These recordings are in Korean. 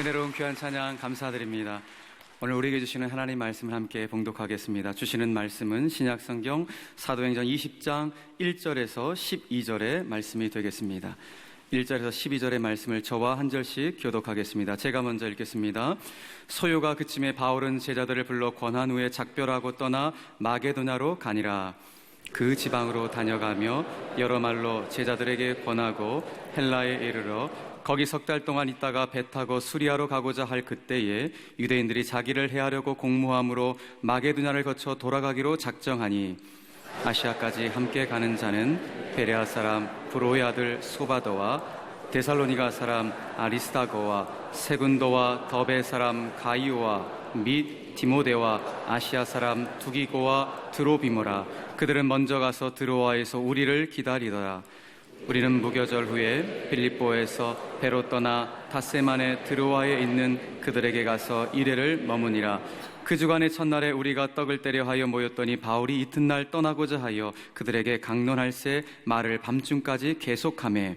은혜로운 귀한 찬양 감사드립니다. 오늘 우리에게 주시는 하나님 말씀을 함께 봉독하겠습니다. 주시는 말씀은 신약성경 사도행전 20장 1절에서 12절의 말씀이 되겠습니다. 1절에서 12절의 말씀을 저와 한 절씩 교독하겠습니다. 제가 먼저 읽겠습니다. 소요가 그침에 바울은 제자들을 불러 권한 후에 작별하고 떠나 마게도냐로 가니라. 그 지방으로 다녀가며 여러 말로 제자들에게 권하고 헬라에 이르러 거기 석 달 동안 있다가 배 타고 수리아로 가고자 할 그때에 유대인들이 자기를 해하려고 공모함으로 마게도냐를 거쳐 돌아가기로 작정하니 아시아까지 함께 가는 자는 베레아 사람 브로의 아들 소바더와 데살로니가 사람 아리스다고와 세군도와 더베 사람 가이오와 및 디모데와 아시아 사람 두기고와 드로비모라. 그들은 먼저 가서 드로아에서 우리를 기다리더라. 우리는 무교절 후에 빌립보에서 배로 떠나 닷새만에 드로아에 있는 그들에게 가서 이레를 머무니라. 그 주간의 첫날에 우리가 떡을 때려 하여 모였더니 바울이 이튿날 떠나고자 하여 그들에게 강론할새 말을 밤중까지 계속하매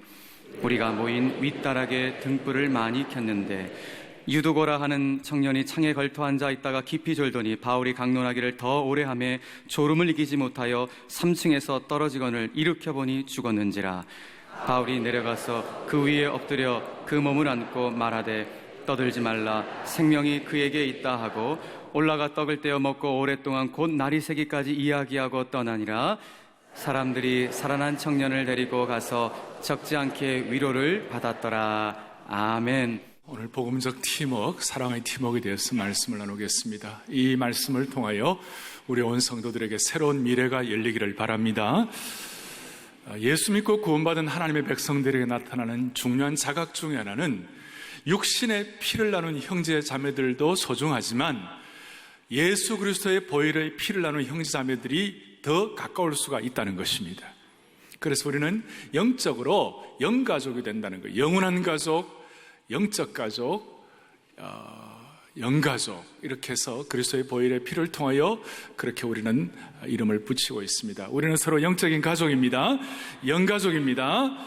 우리가 모인 윗다락에 등불을 많이 켰는데 유두고라 하는 청년이 창에 걸터 앉아 있다가 깊이 졸더니 바울이 강론하기를 더 오래 하매 졸음을 이기지 못하여 3층에서 떨어지거늘 일으켜보니 죽었는지라. 바울이 내려가서 그 위에 엎드려 그 몸을 안고 말하되 떠들지 말라, 생명이 그에게 있다 하고 올라가 떡을 떼어 먹고 오랫동안 곧 날이 새기까지 이야기하고 떠나니라. 사람들이 살아난 청년을 데리고 가서 적지 않게 위로를 받았더라. 아멘. 오늘 복음적 팀워크, 사랑의 팀워크에 대해서 말씀을 나누겠습니다. 이 말씀을 통하여 우리 온 성도들에게 새로운 미래가 열리기를 바랍니다. 예수 믿고 구원받은 하나님의 백성들에게 나타나는 중요한 자각 중에 하나는 육신의 피를 나눈 형제 자매들도 소중하지만 예수 그리스도의 보혈의 피를 나눈 형제 자매들이 더 가까울 수가 있다는 것입니다. 그래서 우리는 영적으로 영가족이 된다는 거예요. 영원한 가족, 영적 가족, 영가족, 이렇게 해서 그리스도의 보혈의 피를 통하여 그렇게 우리는 이름을 붙이고 있습니다. 우리는 서로 영적인 가족입니다. 영가족입니다.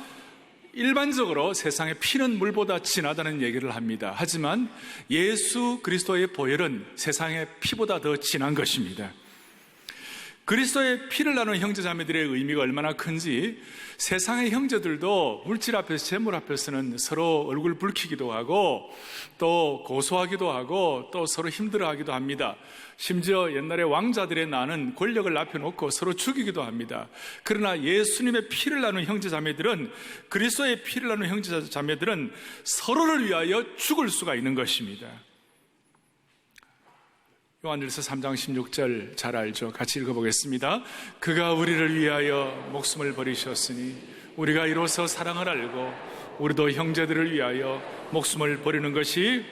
일반적으로 세상에 피는 물보다 진하다는 얘기를 합니다. 하지만 예수 그리스도의 보혈은 세상의 피보다 더 진한 것입니다. 그리스도의 피를 나눈 형제자매들의 의미가 얼마나 큰지 세상의 형제들도 물질 앞에서, 재물 앞에서는 서로 얼굴 붉히기도 하고 또 고소하기도 하고 또 서로 힘들어하기도 합니다. 심지어 옛날에 왕자들의 나는 권력을 앞에 놓고 서로 죽이기도 합니다. 그러나 예수님의 피를 나눈 형제자매들은, 그리스도의 피를 나눈 형제자매들은 서로를 위하여 죽을 수가 있는 것입니다. 요한일서 3장 16절 잘 알죠? 같이 읽어보겠습니다. 그가 우리를 위하여 목숨을 버리셨으니 우리가 이로써 사랑을 알고 우리도 형제들을 위하여 목숨을 버리는 것이.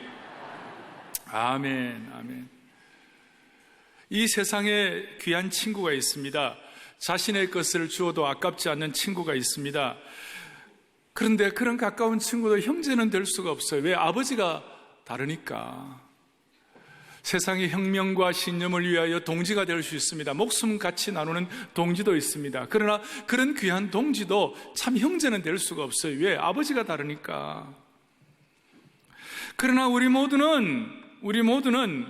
아멘, 아멘. 이 세상에 귀한 친구가 있습니다. 자신의 것을 주어도 아깝지 않는 친구가 있습니다. 그런데 그런 가까운 친구도 형제는 될 수가 없어요. 왜? 아버지가 다르니까. 세상의 혁명과 신념을 위하여 동지가 될 수 있습니다. 목숨 같이 나누는 동지도 있습니다. 그러나 그런 귀한 동지도 참 형제는 될 수가 없어요. 왜? 아버지가 다르니까. 그러나 우리 모두는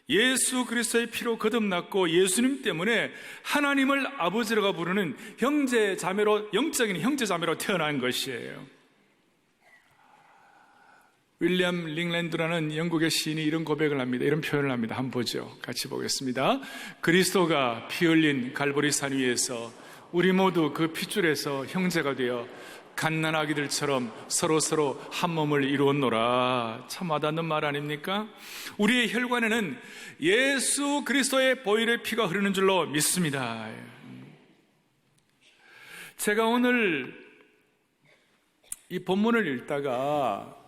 예수 그리스도의 피로 거듭났고 예수님 때문에 하나님을 아버지라고 부르는 형제 자매로, 영적인 형제 자매로 태어난 것이에요. 윌리엄 링랜드라는 영국의 시인이 이런 고백을 합니다. 이런 표현을 합니다. 한번 보죠. 같이 보겠습니다. 그리스도가 피 흘린 갈보리산 위에서 우리 모두 그 핏줄에서 형제가 되어 갓난아기들처럼 서로 한 몸을 이루었노라. 참 와닿는 말 아닙니까? 우리의 혈관에는 예수 그리스도의 보혈의 피가 흐르는 줄로 믿습니다. 제가 오늘 이 본문을 읽다가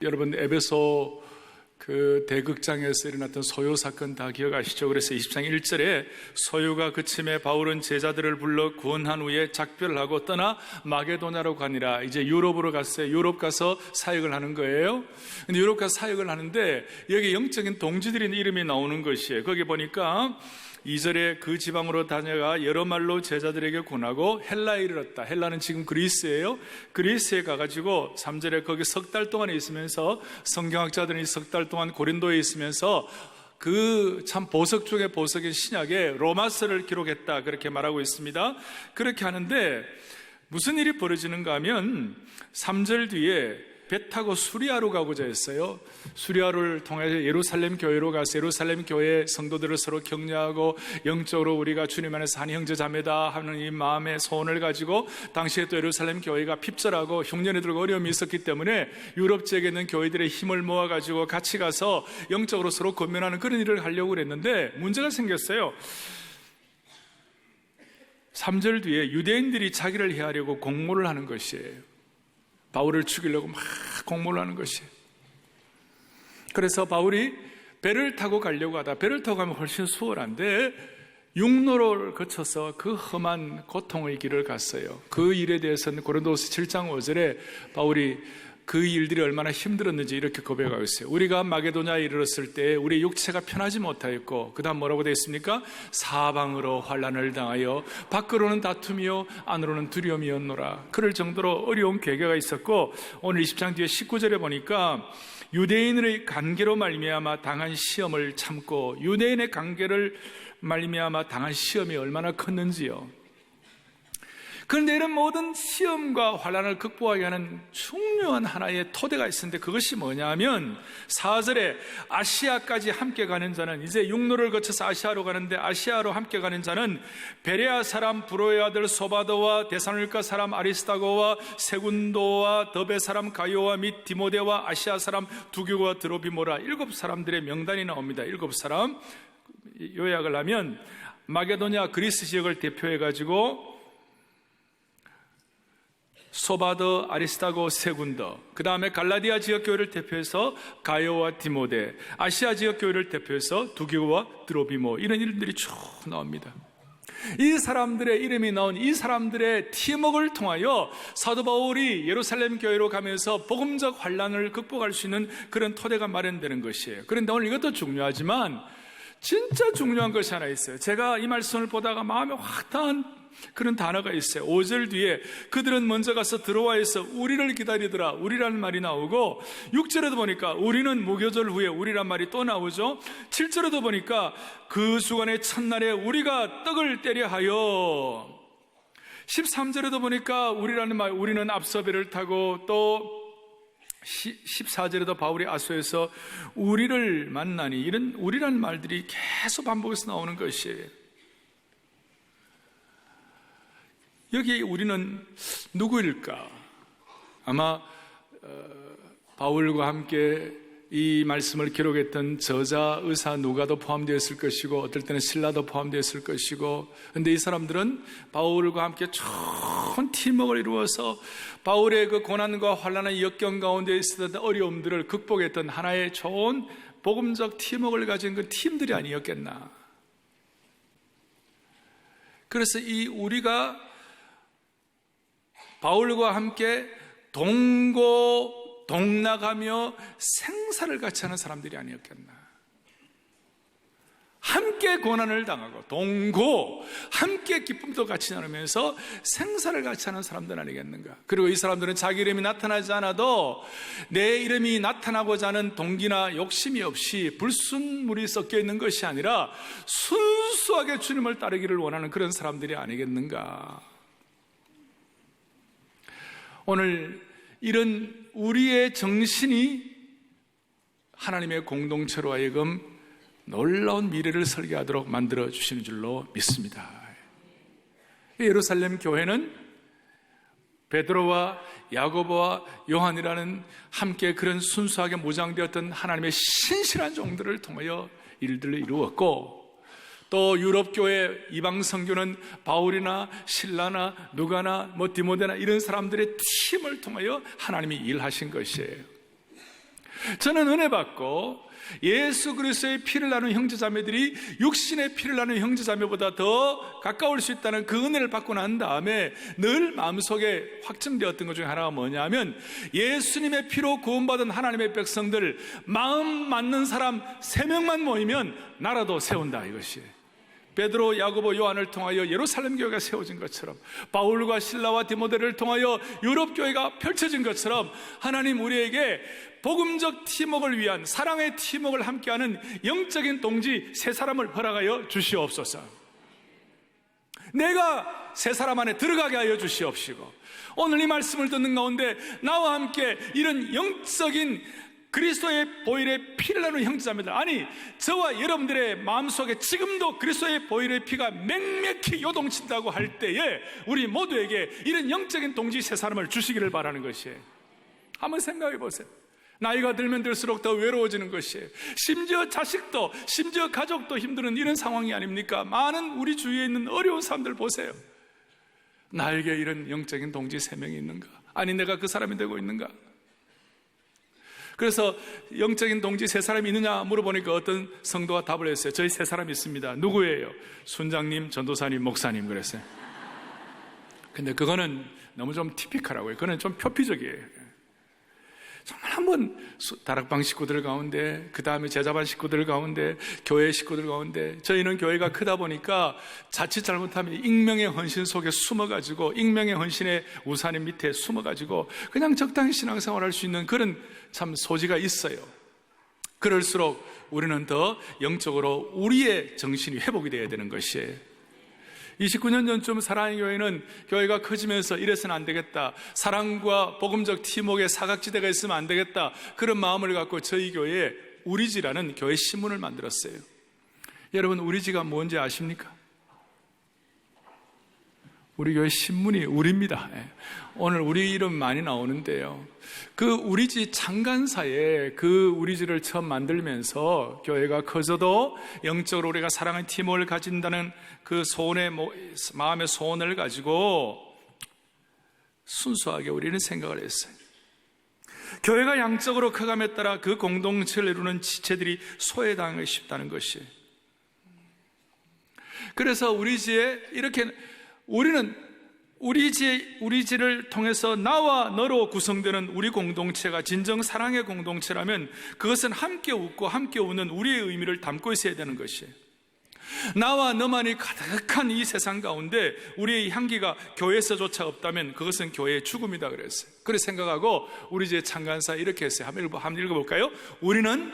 여러분 에베소 그 대극장에서 일어났던 소요 사건 다 기억하시죠? 그래서 20장 1절에 소요가 그침에 바울은 제자들을 불러 구원한 후에 작별을 하고 떠나 마게도냐로 가니라. 이제 유럽으로 갔어요. 유럽 가서 사역을 하는 거예요. 근데 유럽 가서 사역을 하는데 여기 영적인 동지들의 이름이 나오는 것이에요. 거기 보니까 2절에 그 지방으로 다녀가 여러 말로 제자들에게 권하고 헬라에 이르렀다. 헬라는 지금 그리스예요. 그리스에 가가지고 3절에 거기 석 달 동안 있으면서 성경학자들이 석 달 동안 고린도에 있으면서 그 참 보석 중에 보석인 신약에 로마서를 기록했다, 그렇게 말하고 있습니다. 그렇게 하는데 무슨 일이 벌어지는가 하면 3절 뒤에 배 타고 수리아로 가고자 했어요. 수리아를 통해서 예루살렘 교회로 가서 예루살렘 교회 성도들을 서로 격려하고 영적으로 우리가 주님 안에서 한 형제 자매다 하는 이 마음의 소원을 가지고, 당시에 또 예루살렘 교회가 핍절하고 흉년에들과 어려움이 있었기 때문에 유럽 지역에 있는 교회들의 힘을 모아가지고 같이 가서 영적으로 서로 권면하는 그런 일을 하려고 그랬는데 문제가 생겼어요. 3절 뒤에 유대인들이 자기를 해하려고 공모를 하는 것이에요. 바울을 죽이려고 막 공모를 하는 것이에요. 그래서 바울이 배를 타고 가려고 하다, 배를 타고 가면 훨씬 수월한데 육로를 거쳐서 그 험한 고통의 길을 갔어요. 그 일에 대해서는 고린도서 7장 5절에 바울이 그 일들이 얼마나 힘들었는지 이렇게 고백하고 있어요. 우리가 마게도냐에 이르렀을 때 우리 육체가 편하지 못하였고, 그 다음 뭐라고 되어 있습니까? 사방으로 환난을 당하여 밖으로는 다툼이요 안으로는 두려움이었노라. 그럴 정도로 어려운 괴계가 있었고, 오늘 20장 뒤에 19절에 보니까 유대인의 관계로 말미암아 당한 시험을 참고, 유대인의 관계를 말미암아 당한 시험이 얼마나 컸는지요. 그런데 이런 모든 시험과 환난을 극복하게 하는 중요한 하나의 토대가 있었는데, 그것이 뭐냐면 4절에 아시아까지 함께 가는 자는, 이제 육로를 거쳐서 아시아로 가는데 아시아로 함께 가는 자는 베레아 사람 브로의 아들 소바도와 데살로니가 사람 아리스타고와 세군도와 더베 사람 가요와 및 디모데와 아시아 사람 두교와 드로비모라, 7사람들의 명단이 나옵니다. 7사람. 요약을 하면 마게도냐 그리스 지역을 대표해가지고 소바더, 아리스타고, 세군더, 그 다음에 갈라디아 지역교회를 대표해서 가요와 디모데, 아시아 지역교회를 대표해서 두기고와 드로비모, 이런 이름들이 쭉 나옵니다. 이 사람들의 이름이 나온 이 사람들의 팀워크를 통하여 사도 바울이 예루살렘 교회로 가면서 복음적 환난을 극복할 수 있는 그런 토대가 마련되는 것이에요. 그런데 오늘 이것도 중요하지만 진짜 중요한 것이 하나 있어요. 제가 이 말씀을 보다가 마음에 확 닿은 그런 단어가 있어요. 5절 뒤에 그들은 먼저 가서 들어와서 우리를 기다리더라, 우리라는 말이 나오고, 6절에도 보니까 우리는 무교절 후에 우리란 말이 또 나오죠. 7절에도 보니까 그 주간의 첫날에 우리가 떡을 때려 하여, 13절에도 보니까 우리라는 말, 우리는 앞서 배를 타고, 또 14절에도 바울이 아소에서 우리를 만나니, 이런 우리라는 말들이 계속 반복해서 나오는 것이에요. 여기 우리는 누구일까? 아마 바울과 함께 이 말씀을 기록했던 저자, 의사 누가도 포함되어 있을 것이고, 어떨 때는 신라도 포함되어 있을 것이고, 근데 이 사람들은 바울과 함께 좋은 팀워크를 이루어서 바울의 그 고난과 환난의 역경 가운데 있었던 어려움들을 극복했던 하나의 좋은 복음적 팀워크를 가진 그 팀들이 아니었겠나. 그래서 이 우리가 바울과 함께 동고 동락하며 생사를 같이 하는 사람들이 아니었겠나. 함께 고난을 당하고 동고 함께 기쁨도 같이 나누면서 생사를 같이 하는 사람들 아니겠는가. 그리고 이 사람들은 자기 이름이 나타나지 않아도 내 이름이 나타나고자 하는 동기나 욕심이 없이 불순물이 섞여 있는 것이 아니라 순수하게 주님을 따르기를 원하는 그런 사람들이 아니겠는가. 오늘 이런 우리의 정신이 하나님의 공동체로 하여금 놀라운 미래를 설계하도록 만들어 주시는 줄로 믿습니다. 예루살렘 교회는 베드로와 야고보와 요한이라는 함께 그런 순수하게 무장되었던 하나님의 신실한 종들을 통하여 일들을 이루었고, 또 유럽교회 이방 선교는 바울이나 실라나 누가나 디모데나 이런 사람들의 팀을 통하여 하나님이 일하신 것이에요. 저는 은혜 받고 예수 그리스도의 피를 나눈 형제자매들이 육신의 피를 나눈 형제자매보다 더 가까울 수 있다는 그 은혜를 받고 난 다음에 늘 마음속에 확증되었던 것 중에 하나가 뭐냐면, 예수님의 피로 구원받은 하나님의 백성들 마음 맞는 사람 3명만 모이면 나라도 세운다, 이것이에요. 베드로, 야고보, 요한을 통하여 예루살렘 교회가 세워진 것처럼, 바울과 실라와 디모데를 통하여 유럽 교회가 펼쳐진 것처럼, 하나님 우리에게 복음적 팀워크를 위한, 사랑의 팀워크를 함께하는 영적인 동지 세 사람을 허락하여 주시옵소서. 내가 세 사람 안에 들어가게 하여 주시옵시고, 오늘 이 말씀을 듣는 가운데 나와 함께 이런 영적인 그리스도의 보혈의 피를 나누는 형제자매들, 아니 저와 여러분들의 마음속에 지금도 그리스도의 보혈의 피가 맹맥히 요동친다고 할 때에 우리 모두에게 이런 영적인 동지 세 사람을 주시기를 바라는 것이에요. 한번 생각해 보세요. 나이가 들면 들수록 더 외로워지는 것이에요. 심지어 자식도, 심지어 가족도 힘드는 이런 상황이 아닙니까? 많은 우리 주위에 있는 어려운 사람들 보세요. 나에게 이런 영적인 동지 세 명이 있는가? 아니 내가 그 사람이 되고 있는가? 그래서 영적인 동지 세 사람이 있느냐 물어보니까 어떤 성도가 답을 했어요. 저희 세 사람이 있습니다. 누구예요? 순장님, 전도사님, 목사님 그랬어요. 근데 그거는 너무 좀 티피컬하고요. 그거는 좀 표피적이에요. 정말 한번 다락방 식구들 가운데, 그 다음에 제자반 식구들 가운데, 교회 식구들 가운데, 저희는 교회가 크다 보니까 자칫 잘못하면 익명의 헌신 속에 숨어가지고, 익명의 헌신의 우산 밑에 숨어가지고 그냥 적당히 신앙생활 할 수 있는 그런 참 소지가 있어요. 그럴수록 우리는 더 영적으로 우리의 정신이 회복이 되어야 되는 것이에요. 29년 전쯤 사랑의 교회는 교회가 커지면서 이래서는 안 되겠다, 사랑과 복음적 팀워크의 사각지대가 있으면 안 되겠다, 그런 마음을 갖고 저희 교회에 우리지라는 교회 신문을 만들었어요. 여러분 우리지가 뭔지 아십니까? 우리 교회 신문이 우리입니다. 오늘 우리 이름 많이 나오는데요, 그 우리지 창간사에 그 우리지를 처음 만들면서 교회가 커져도 영적으로 우리가 사랑의 팀워크를 가진다는 그 소원의 마음의 소원을 가지고 순수하게 우리는 생각을 했어요. 교회가 양적으로 커감에 따라 그 공동체를 이루는 지체들이 소외당하기 쉽다는 것이에요. 그래서 우리지에 이렇게 우리는 우리지를 통해서 나와 너로 구성되는 우리 공동체가 진정 사랑의 공동체라면 그것은 함께 웃고 함께 우는 우리의 의미를 담고 있어야 되는 것이에요. 나와 너만이 가득한 이 세상 가운데 우리의 향기가 교회에서조차 없다면 그것은 교회의 죽음이다 그랬어요. 그래서 생각하고 우리지의 창간사 이렇게 했어요. 한번 읽어볼까요? 우리는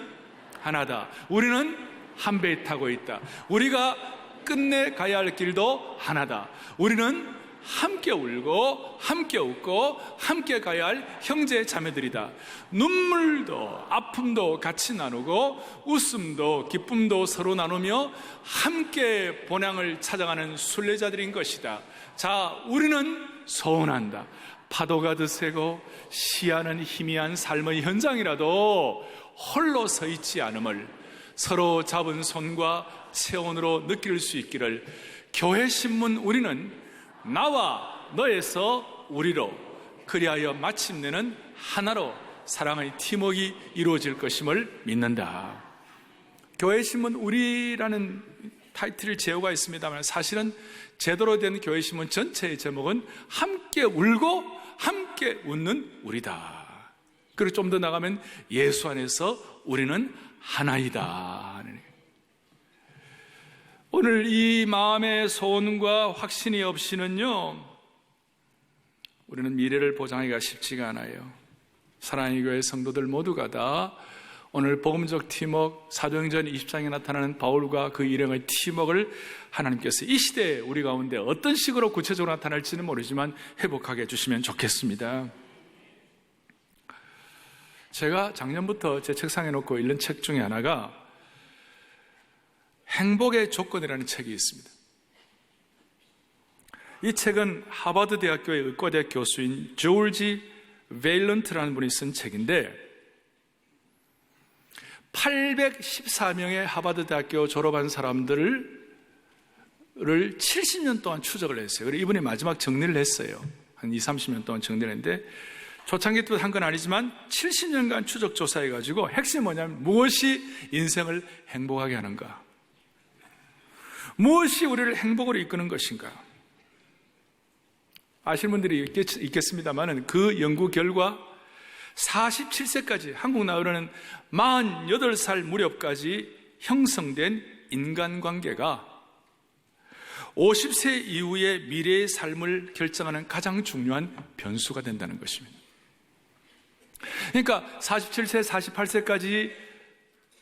하나다. 우리는 한 배에 타고 있다. 우리가 끝내 가야 할 길도 하나다. 우리는 함께 울고 함께 웃고 함께 가야 할 형제 자매들이다. 눈물도 아픔도 같이 나누고 웃음도 기쁨도 서로 나누며 함께 본향을 찾아가는 순례자들인 것이다. 자, 우리는 소원한다. 파도가 드세고 시야는 희미한 삶의 현장이라도 홀로 서 있지 않음을, 서로 잡은 손과 체온으로 느낄 수 있기를. 교회 신문 우리는 나와 너에서 우리로, 그리하여 마침내는 하나로 사랑의 팀워크가 이루어질 것임을 믿는다. 교회 신문 우리라는 타이틀을 제호가 있습니다만 사실은 제대로 된 교회 신문 전체의 제목은 함께 울고 함께 웃는 우리다. 그리고 좀 더 나가면 예수 안에서 우리는 하나이다. 오늘 이 마음의 소원과 확신이 없이는요, 우리는 미래를 보장하기가 쉽지가 않아요. 사랑의 교회 성도들 모두가 다 오늘 복음적 팀워크, 사도행전 20장에 나타나는 바울과 그 일행의 팀워크를 하나님께서 이 시대에 우리 가운데 어떤 식으로 구체적으로 나타날지는 모르지만 회복하게 해주시면 좋겠습니다. 제가 작년부터 제 책상에 놓고 읽는 책 중에 하나가 행복의 조건이라는 책이 있습니다. 이 책은 하버드 대학교의 의과대학 교수인 조지 웨일런트라는 분이 쓴 책인데 814명의 하버드 대학교 졸업한 사람들을 70년 동안 추적을 했어요. 그리고 이분이 마지막 정리를 했어요. 한 20-30년 동안 정리를 했는데 초창기 때부터 한 건 아니지만 70년간 추적 조사해가지고 핵심이 뭐냐면 무엇이 인생을 행복하게 하는가, 무엇이 우리를 행복으로 이끄는 것인가. 아시는 분들이 있겠습니다만 그 연구 결과 47세까지 한국 나이로는 48살 무렵까지 형성된 인간관계가 50세 이후의 미래의 삶을 결정하는 가장 중요한 변수가 된다는 것입니다. 그러니까 47세, 48세까지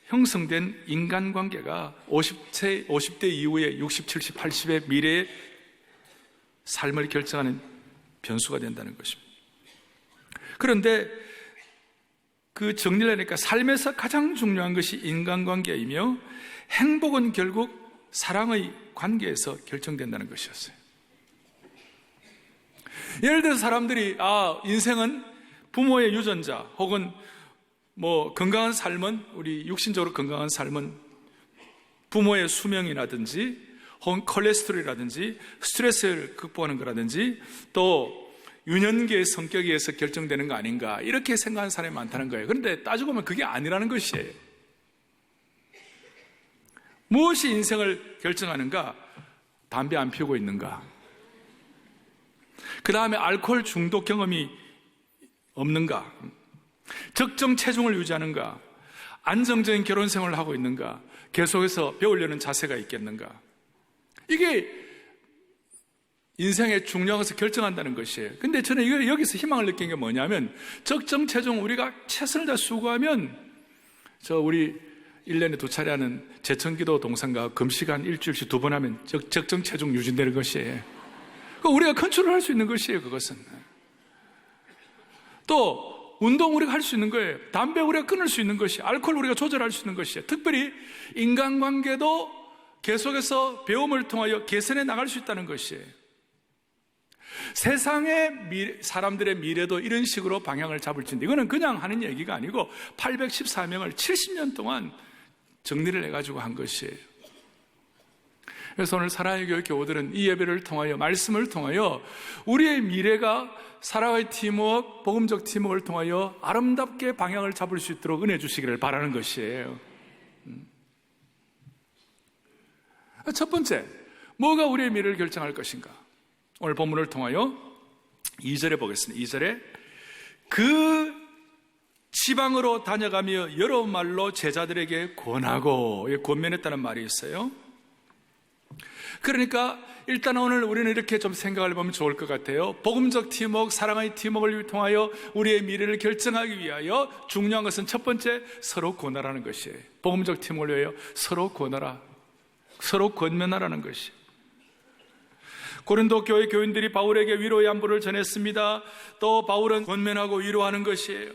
형성된 인간관계가 50대 이후에 60, 70, 80의 미래의 삶을 결정하는 변수가 된다는 것입니다. 그런데 그 정리를 하니까 삶에서 가장 중요한 것이 인간관계이며 행복은 결국 사랑의 관계에서 결정된다는 것이었어요. 예를 들어서 사람들이 인생은 부모의 유전자 혹은 건강한 삶은, 우리 육신적으로 건강한 삶은 부모의 수명이라든지 혹은 콜레스테롤이라든지 스트레스를 극복하는 거라든지 또 유년기의 성격에 의해서 결정되는 거 아닌가, 이렇게 생각하는 사람이 많다는 거예요. 그런데 따지고 보면 그게 아니라는 것이에요. 무엇이 인생을 결정하는가? 담배 안 피우고 있는가? 그 다음에 알코올 중독 경험이 없는가? 적정 체중을 유지하는가? 안정적인 결혼 생활을 하고 있는가? 계속해서 배우려는 자세가 있겠는가? 이게 인생의 중요한 것을 결정한다는 것이에요. 근데 저는 여기서 희망을 느낀 게 뭐냐면, 적정 체중, 우리가 최선을 다 수고하면 우리 1년에 2차례 하는 제천기도 동상과 금시간 일주일씩 2번 하면 적정 체중 유지되는 것이에요. 우리가 컨트롤할 수 있는 것이에요. 그것은 또 운동 우리가 할 수 있는 거예요. 담배 우리가 끊을 수 있는 것이, 알코올 우리가 조절할 수 있는 것이에요. 특별히 인간관계도 계속해서 배움을 통하여 개선해 나갈 수 있다는 것이에요. 세상의 사람들의 미래도 이런 식으로 방향을 잡을진데, 이거는 그냥 하는 얘기가 아니고 814명을 70년 동안 정리를 해가지고 한 것이에요. 그래서 오늘 사랑의 교회 교우들은 이 예배를 통하여, 말씀을 통하여 우리의 미래가 사랑의 팀워크, 복음적 팀워크를 통하여 아름답게 방향을 잡을 수 있도록 은혜 주시기를 바라는 것이에요. 첫 번째, 뭐가 우리의 미래를 결정할 것인가? 오늘 본문을 통하여 2절에 보겠습니다. 2절에 그 지방으로 다녀가며 여러 말로 제자들에게 권하고, 권면했다는 말이 있어요. 그러니까 일단 오늘 우리는 이렇게 좀 생각을 해보면 좋을 것 같아요. 복음적 팀워크, 사랑의 팀워크를 통하여 우리의 미래를 결정하기 위하여 중요한 것은 첫 번째, 서로 권하라는 것이에요. 복음적 팀워크를 위하여 서로 권하라, 서로 권면하라는 것이에요. 고린도 교회 교인들이 바울에게 위로의 안부를 전했습니다. 또 바울은 권면하고 위로하는 것이에요.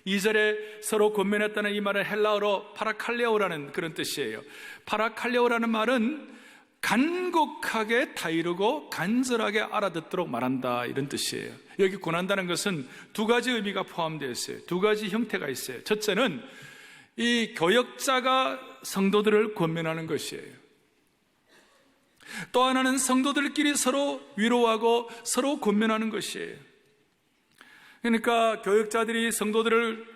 2절에 서로 권면했다는 이 말은 헬라어로 파라칼레오라는 그런 뜻이에요. 파라칼레오라는 말은 간곡하게 다이르고 간절하게 알아듣도록 말한다, 이런 뜻이에요. 여기 권한다는 것은 두 가지 의미가 포함되어 있어요. 두 가지 형태가 있어요. 첫째는 이 교역자가 성도들을 권면하는 것이에요. 또 하나는 성도들끼리 서로 위로하고 서로 권면하는 것이에요. 그러니까 교역자들이 성도들을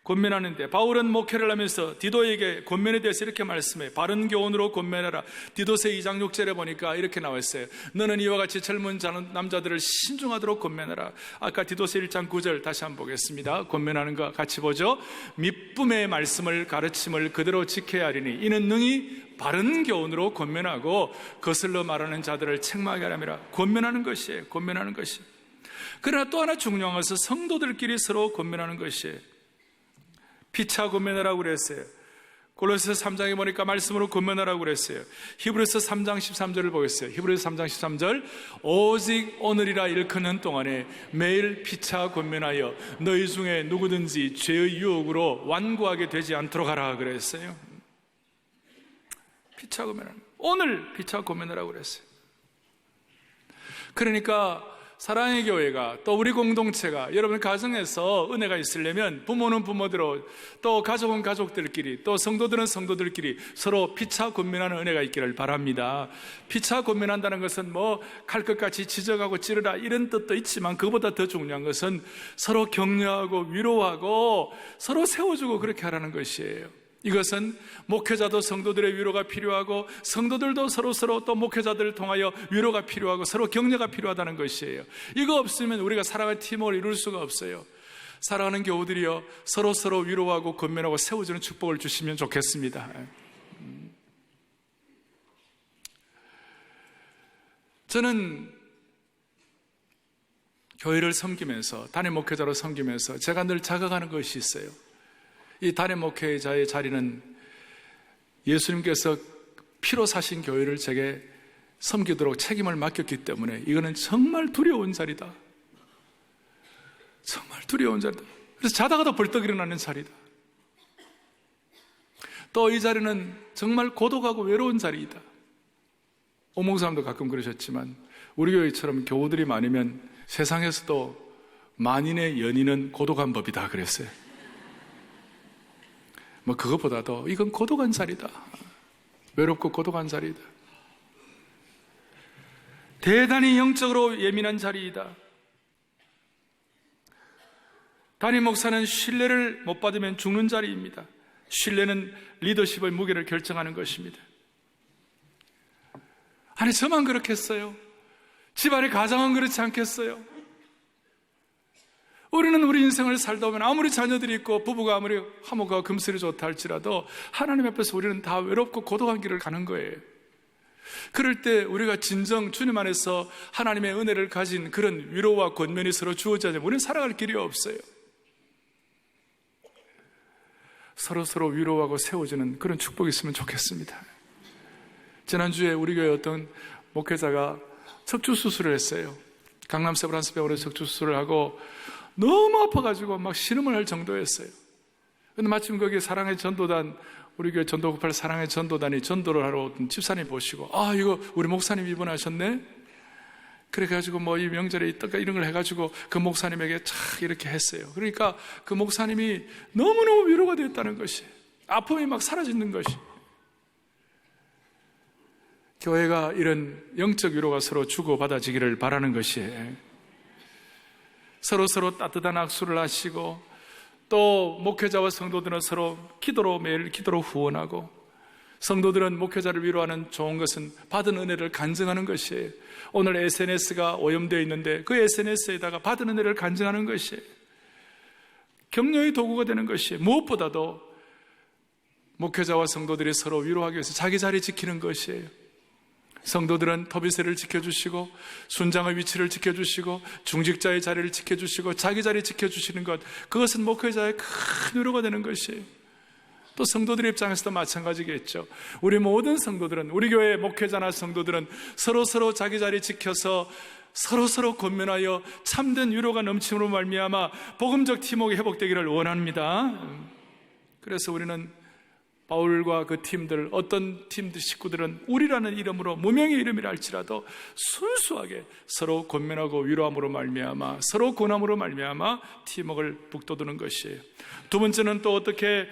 권면하는데, 바울은 목회를 하면서 디도에게 권면에 대해서 이렇게 말씀해요. 바른 교훈으로 권면해라. 디도서 2장 6절에 보니까 이렇게 나와 있어요. 너는 이와 같이 젊은 남자들을 신중하도록 권면해라. 아까 디도서 1장 9절 다시 한번 보겠습니다. 권면하는 거 같이 보죠. 미쁨의 말씀을 가르침을 그대로 지켜야 하리니 이는 능히 바른 교훈으로 권면하고 거슬러 말하는 자들을 책망하게 하라미라. 권면하는 것이에요. 권면하는 것이. 그러나 또 하나 중요한 것은 성도들끼리 서로 권면하는 것이에요. 피차 권면하라고 그랬어요. 골로새서 3장에 보니까 말씀으로 권면하라고 그랬어요. 히브리서 3장 13절을 보겠어요. 히브리서 3장 13절, 오직 오늘이라 일컫는 동안에 매일 피차 권면하여 너희 중에 누구든지 죄의 유혹으로 완고하게 되지 않도록 하라 그랬어요. 피차 권면하라. 오늘 피차 권면하라고 그랬어요. 그러니까 사랑의 교회가, 또 우리 공동체가, 여러분 가정에서 은혜가 있으려면 부모는 부모대로, 또 가족은 가족들끼리, 또 성도들은 성도들끼리 서로 피차 권면하는 은혜가 있기를 바랍니다. 피차 권면한다는 것은 칼 것 같이 지적하고 찌르라 이런 뜻도 있지만, 그보다 더 중요한 것은 서로 격려하고 위로하고 서로 세워주고 그렇게 하라는 것이에요. 이것은 목회자도 성도들의 위로가 필요하고 성도들도 서로 또 목회자들을 통하여 위로가 필요하고 서로 격려가 필요하다는 것이에요. 이거 없으면 우리가 사랑의 팀워크를 이룰 수가 없어요. 사랑하는 교우들이여, 서로 위로하고 권면하고 세워주는 축복을 주시면 좋겠습니다. 저는 교회를 섬기면서, 단임 목회자로 섬기면서 제가 늘 자각하는 것이 있어요. 이 단임 목회자의 자리는 예수님께서 피로 사신 교회를 제게 섬기도록 책임을 맡겼기 때문에 이거는 정말 두려운 자리다. 정말 두려운 자리다. 그래서 자다가도 벌떡 일어나는 자리다. 또 이 자리는 정말 고독하고 외로운 자리이다. 오목사님도 가끔 그러셨지만 우리 교회처럼 교우들이 많으면 세상에서도 만인의 연인은 고독한 법이다 그랬어요. 뭐 그것보다도 이건 고독한 자리다. 외롭고 고독한 자리다. 대단히 영적으로 예민한 자리이다. 담임 목사는 신뢰를 못 받으면 죽는 자리입니다. 신뢰는 리더십의 무게를 결정하는 것입니다. 아니, 저만 그렇겠어요? 집안의 가정은 그렇지 않겠어요? 우리는 우리 인생을 살다 보면 아무리 자녀들이 있고 부부가 아무리 화목하고 금슬이 좋다 할지라도 하나님 앞에서 우리는 다 외롭고 고독한 길을 가는 거예요. 그럴 때 우리가 진정 주님 안에서 하나님의 은혜를 가진 그런 위로와 권면이 서로 주어져야 우리는 살아갈 길이 없어요. 서로 위로하고 세워주는 그런 축복이 있으면 좋겠습니다. 지난주에 우리 교회 어떤 목회자가 척추 수술을 했어요. 강남 세브란스 병원에 척추 수술을 하고 너무 아파가지고 막 신음을 할 정도였어요. 근데 마침 거기 사랑의 전도단, 우리 교회 전도급할 사랑의 전도단이 전도를 하러 온 집사님 보시고, 아, 이거 우리 목사님 입원하셨네? 그래가지고 뭐 이 명절에 이런 걸 해가지고 그 목사님에게 착 이렇게 했어요. 그러니까 그 목사님이 너무너무 위로가 됐다는 것이, 아픔이 막 사라지는 것이. 교회가 이런 영적 위로가 서로 주고받아지기를 바라는 것이에요. 서로 따뜻한 악수를 하시고, 또 목회자와 성도들은 서로 매일 기도로 후원하고, 성도들은 목회자를 위로하는 좋은 것은 받은 은혜를 간증하는 것이에요. 오늘 SNS가 오염되어 있는데 그 SNS에다가 받은 은혜를 간증하는 것이에요. 격려의 도구가 되는 것이에요. 무엇보다도 목회자와 성도들이 서로 위로하기 위해서 자기 자리 지키는 것이에요. 성도들은 터비세를 지켜주시고, 순장의 위치를 지켜주시고, 중직자의 자리를 지켜주시고, 자기 자리 지켜주시는 것, 그것은 목회자의 큰 위로가 되는 것이에요. 또 성도들의 입장에서도 마찬가지겠죠. 우리 모든 성도들은, 우리 교회 목회자나 성도들은 서로 자기 자리 지켜서 서로 권면하여 참된 위로가 넘침으로 말미암아 복음적 팀워크가 회복되기를 원합니다. 그래서 우리는 바울과 그 팀들, 어떤 팀들 식구들은 우리라는 이름으로 무명의 이름이라 할지라도 순수하게 서로 권면하고 위로함으로 말미암아, 서로 권함으로 말미암아 팀워크를 북돋우는 것이에요. 두 번째는 또 어떻게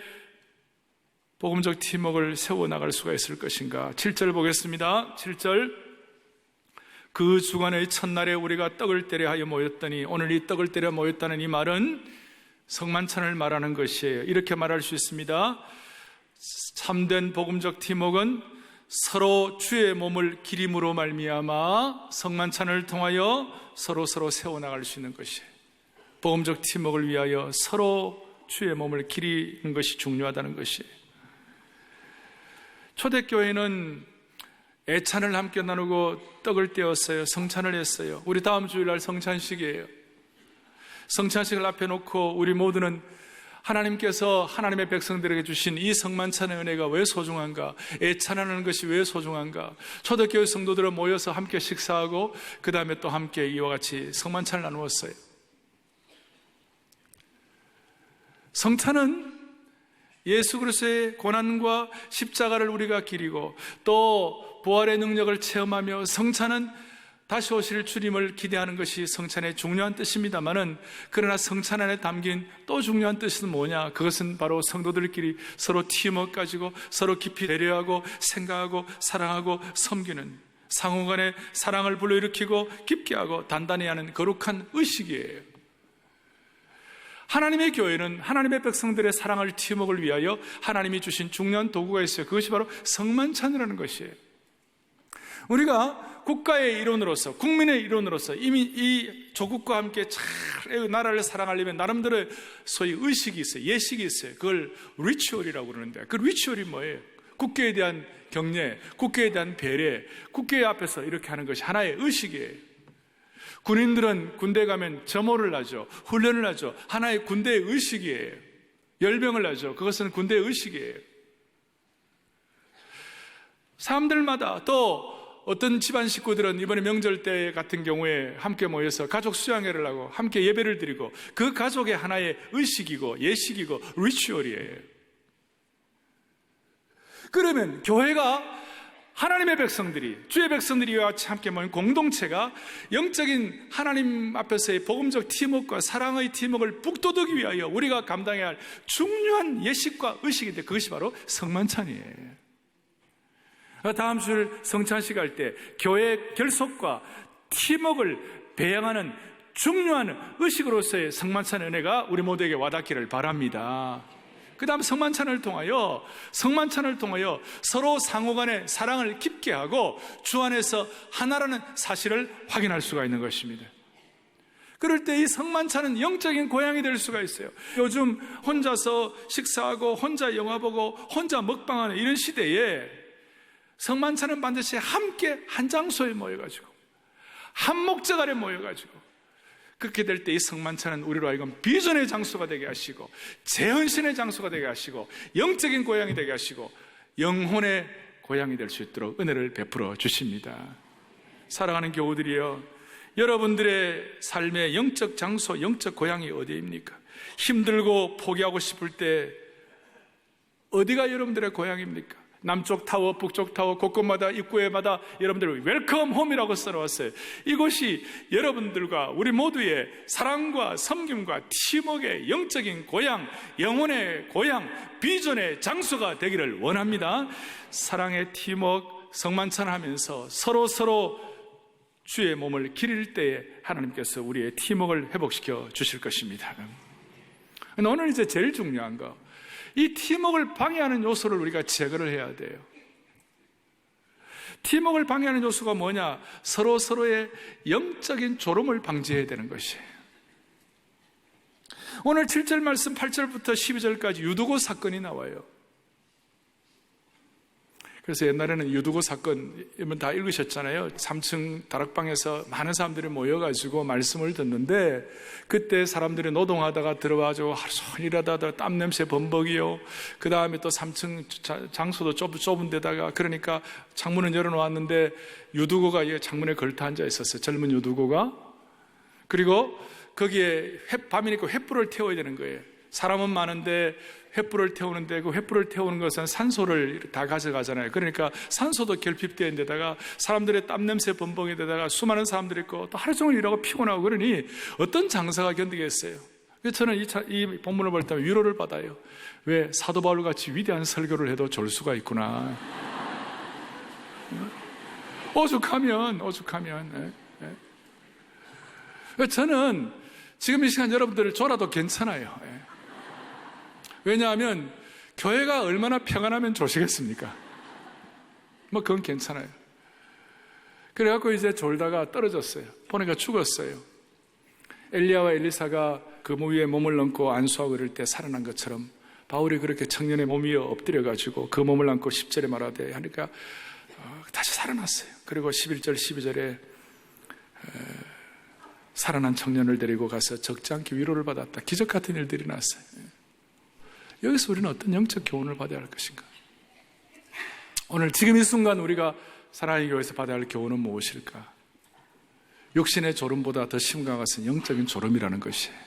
복음적 팀워크를 세워나갈 수가 있을 것인가? 7절 보겠습니다. 7절. 그 주간의 첫날에 우리가 떡을 떼려 하여 모였더니, 오늘 이 떡을 떼려 모였다는 이 말은 성만찬을 말하는 것이에요. 이렇게 말할 수 있습니다. 참된 복음적 팀워크는 서로 주의 몸을 기림으로 말미암아 성만찬을 통하여 서로 세워나갈 수 있는 것이에요. 복음적 팀워크를 위하여 서로 주의 몸을 기리는 것이 중요하다는 것이에요. 초대교회는 애찬을 함께 나누고 떡을 떼었어요. 성찬을 했어요. 우리 다음 주일날 성찬식이에요. 성찬식을 앞에 놓고 우리 모두는 하나님께서 하나님의 백성들에게 주신 이 성만찬의 은혜가 왜 소중한가? 애찬하는 것이 왜 소중한가? 초대교회 성도들은 모여서 함께 식사하고 그 다음에 또 함께 이와 같이 성만찬을 나누었어요. 성찬은 예수 그리스도의 고난과 십자가를 우리가 기리고 또 부활의 능력을 체험하며, 성찬은 다시 오실 주님을 기대하는 것이 성찬의 중요한 뜻입니다만은, 그러나 성찬 안에 담긴 또 중요한 뜻은 뭐냐? 그것은 바로 성도들끼리 서로 팀워크 가지고 서로 깊이 배려하고 생각하고 사랑하고 섬기는, 상호간의 사랑을 불러일으키고 깊게 하고 단단히 하는 거룩한 의식이에요. 하나님의 교회는 하나님의 백성들의 사랑을 팀워크를 위하여 하나님이 주신 중요한 도구가 있어요. 그것이 바로 성만찬이라는 것이에요. 우리가 국가의 일원으로서, 국민의 일원으로서 이미 이 조국과 함께 잘 나라를 사랑하려면 나름대로의 소위 의식이 있어요. 예식이 있어요. 그걸 리추얼이라고 그러는데, 그 리추얼이 뭐예요? 국교에 대한 경례, 국교에 대한 배려, 국교 앞에서 이렇게 하는 것이 하나의 의식이에요. 군인들은 군대 가면 점호를 하죠. 훈련을 하죠. 하나의 군대의 의식이에요. 열병을 하죠. 그것은 군대의 의식이에요. 사람들마다 또 어떤 집안 식구들은 이번에 명절 때 같은 경우에 함께 모여서 가족 수양회를 하고 함께 예배를 드리고 그 가족의 하나의 의식이고 예식이고 리추얼이에요. 그러면 교회가 하나님의 백성들이, 주의 백성들이 같이 함께 모인 공동체가 영적인 하나님 앞에서의 복음적 팀워크와 사랑의 팀워크를 북돋우기 위하여 우리가 감당해야 할 중요한 예식과 의식인데 그것이 바로 성만찬이에요. 다음 주 성찬식 할 때 교회 결속과 팀워크를 배양하는 중요한 의식으로서의 성만찬 은혜가 우리 모두에게 와닿기를 바랍니다. 그 다음 성만찬을 통하여 서로 상호간의 사랑을 깊게 하고 주 안에서 하나라는 사실을 확인할 수가 있는 것입니다. 그럴 때 이 성만찬은 영적인 고향이 될 수가 있어요. 요즘 혼자서 식사하고 혼자 영화 보고 혼자 먹방하는 이런 시대에 성만찬은 반드시 함께 한 장소에 모여가지고 한 목적 아래 모여가지고 그렇게 될 때 이 성만찬은 우리로 하여금 비전의 장소가 되게 하시고 재헌신의 장소가 되게 하시고 영적인 고향이 되게 하시고 영혼의 고향이 될 수 있도록 은혜를 베풀어 주십니다. 사랑하는 교우들이여, 여러분들의 삶의 영적 장소, 영적 고향이 어디입니까? 힘들고 포기하고 싶을 때 어디가 여러분들의 고향입니까? 남쪽 타워, 북쪽 타워, 곳곳마다 입구에마다 여러분들 웰컴 홈이라고 써놓았어요. 이곳이 여러분들과 우리 모두의 사랑과 섬김과 팀워크의 영적인 고향, 영혼의 고향, 비전의 장소가 되기를 원합니다. 사랑의 팀워크, 성만찬하면서 서로 주의 몸을 기릴 때에 하나님께서 우리의 팀워크를 회복시켜 주실 것입니다. 오늘 이제 제일 중요한 거, 이 팀워크를 방해하는 요소를 우리가 제거를 해야 돼요. 팀워크를 방해하는 요소가 뭐냐? 서로의 영적인 졸음을 방지해야 되는 것이에요. 오늘 7절 말씀 8절부터 12절까지 유두고 사건이 나와요. 그래서 옛날에는 유두고 사건, 여러분 다 읽으셨잖아요. 3층 다락방에서 많은 사람들이 모여가지고 말씀을 듣는데 그때 사람들이 노동하다가 들어와가지고 하루 종일 일하다가 땀 냄새 범벅이요. 그 다음에 또 3층 장소도 좁은 데다가 그러니까 창문은 열어놓았는데 유두고가 창문에 걸터 앉아 있었어요. 젊은 유두고가. 그리고 거기에 밤이니까 횃불을 태워야 되는 거예요. 사람은 많은데 횃불을 태우는데 그 횃불을 태우는 것은 산소를 다 가져가잖아요. 그러니까 산소도 결핍되는 데다가 사람들의 땀냄새 범벅에다가 수많은 사람들이 있고 또 하루 종일 일하고 피곤하고 그러니 어떤 장사가 견디겠어요. 그래서 저는 이 본문을 볼 때 위로를 받아요. 왜 사도 바울같이 위대한 설교를 해도 졸 수가 있구나. 오죽하면 저는 지금 이 시간 여러분들을 졸아도 괜찮아요. 왜냐하면 교회가 얼마나 평안하면 좋으시겠습니까? 뭐 그건 괜찮아요. 그래갖고 이제 졸다가 떨어졌어요. 보니까 죽었어요. 엘리야와 엘리사가 그 위에 몸을 얹고 안수하고 이럴 때 살아난 것처럼 바울이 그렇게 청년의 몸 위에 엎드려가지고 그 몸을 안고 10절에 말하되 하니까 다시 살아났어요. 그리고 11절 12절에 살아난 청년을 데리고 가서 적지 않게 위로를 받았다. 기적 같은 일들이 났어요. 여기서 우리는 어떤 영적 교훈을 받아야 할 것인가? 오늘 지금 이 순간 우리가 사랑의 교회에서 받아야 할 교훈은 무엇일까? 육신의 졸음보다 더 심각한 것은 영적인 졸음이라는 것이에요.